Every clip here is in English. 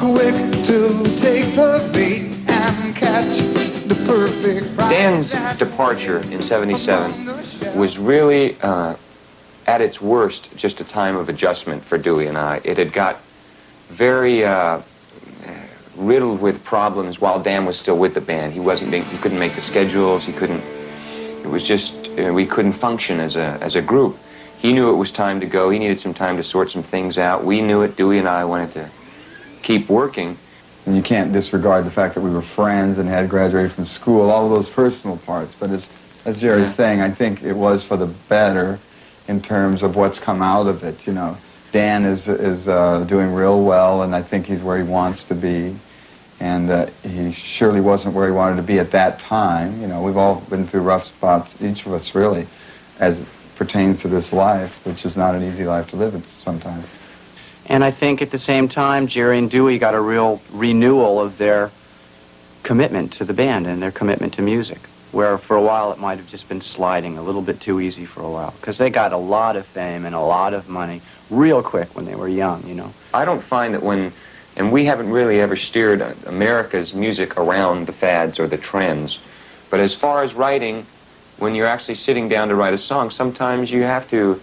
quick to take the bait and catch the perfect prize. Dan's departure in '77 was really, at its worst, just a time of adjustment for Dewey and I. It had got very riddled with problems while Dan was still with the band. He couldn't make the schedules. It was just, we couldn't function as a group. He knew it was time to go. He needed some time to sort some things out. We knew it. Dewey and I wanted to keep working. And you can't disregard the fact that we were friends and had graduated from school, all of those personal parts. But as Jerry's saying, I think it was for the better in terms of what's come out of it, you know. Dan is doing real well, and I think he's where he wants to be. And he surely wasn't where he wanted to be at that time. You know, we've all been through rough spots, each of us really, as it pertains to this life, which is not an easy life to live sometimes. And I think at the same time, Jerry and Dewey got a real renewal of their commitment to the band and their commitment to music, where for a while it might have just been sliding a little bit too easy for a while, because they got a lot of fame and a lot of money real quick when they were young, you know. I don't find that and we haven't really ever steered America's music around the fads or the trends, but as far as writing, when you're actually sitting down to write a song, sometimes you have to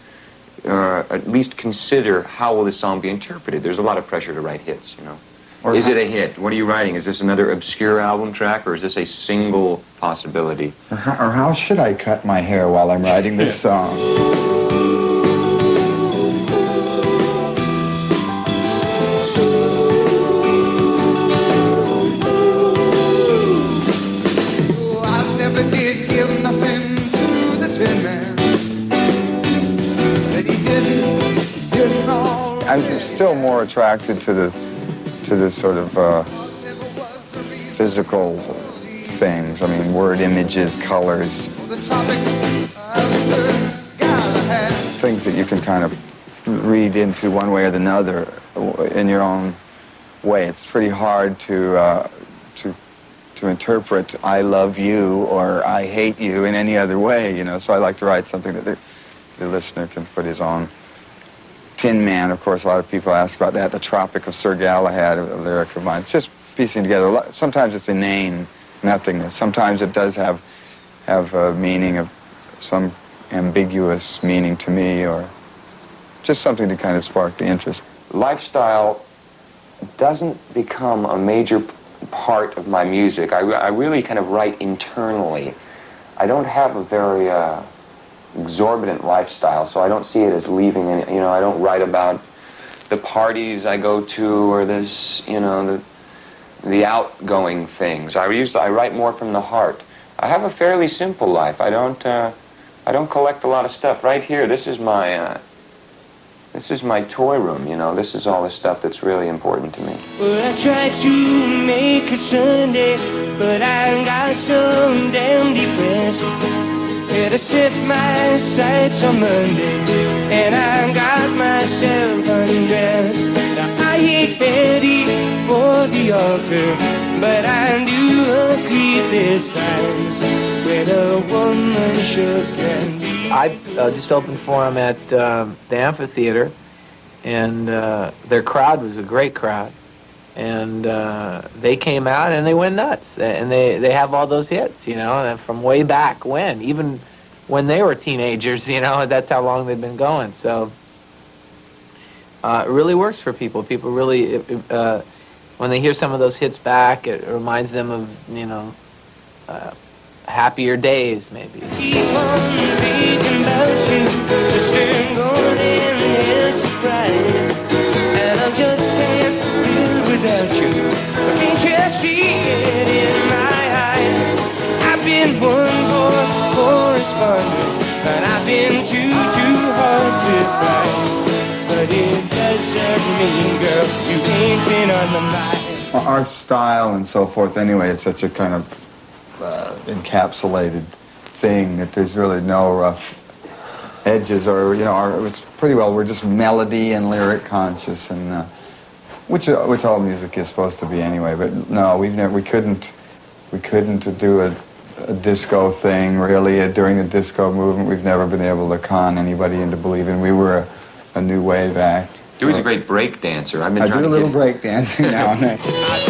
at least consider how will this song be interpreted. There's a lot of pressure to write hits, you know. Or is it a hit? What are you writing? Is this another obscure album track, or is this a single possibility? Or how should I cut my hair while I'm writing this song? I'm still more attracted to the sort of physical things. I mean, word, images, colors. Things that you can kind of read into one way or another in your own way. It's pretty hard to interpret "I love you" or "I hate you" in any other way, you know. So I like to write something that the listener can put his own. Tin Man, of course, a lot of people ask about that. The Tropic of Sir Galahad, a lyric of mine. It's just piecing together. Sometimes it's inane nothingness. Sometimes it does have a meaning of some ambiguous meaning to me, or just something to kind of spark the interest. Lifestyle doesn't become a major part of my music. I really kind of write internally. I don't have a very exorbitant lifestyle, so I don't see it as leaving any, you know, I don't write about the parties I go to or this, you know, the outgoing things. I write more from the heart. I have a fairly simple life. I don't collect a lot of stuff. Right here, this is my toy room, you know. This is all the stuff that's really important to me. Well, I tried to make it Sunday, but I got so damn depressed. Had to set my sights on Monday, and I got myself undressed. Now I ain't ready for the altar, but I do agree there's times when a woman should can be. I just opened for them at the amphitheater, and their crowd was a great crowd. And they came out and they went nuts. And they have all those hits, you know, from way back when, even when they were teenagers, you know, that's how long they've been going. So it really works for people. People really, when they hear some of those hits back, it reminds them of, you know, happier days, maybe. Keep on thinking about you, just ain't going in surprise. And I just can't live without you. Can't you see it in my eyes? I've been one more correspondent, and I've been too hard to find. But it doesn't mean, girl, you ain't been on the mind. Our style and so forth, anyway, it's such a kind of encapsulated thing that there's really no rough edges, or, you know, it's pretty well, we're just melody and lyric conscious, and which all music is supposed to be anyway. But no, we couldn't do a disco thing really during the disco movement. We've never been able to con anybody into believing we were a new wave act. Dewey's a great break dancer. I've been I trying do a to little get break dancing now and then. I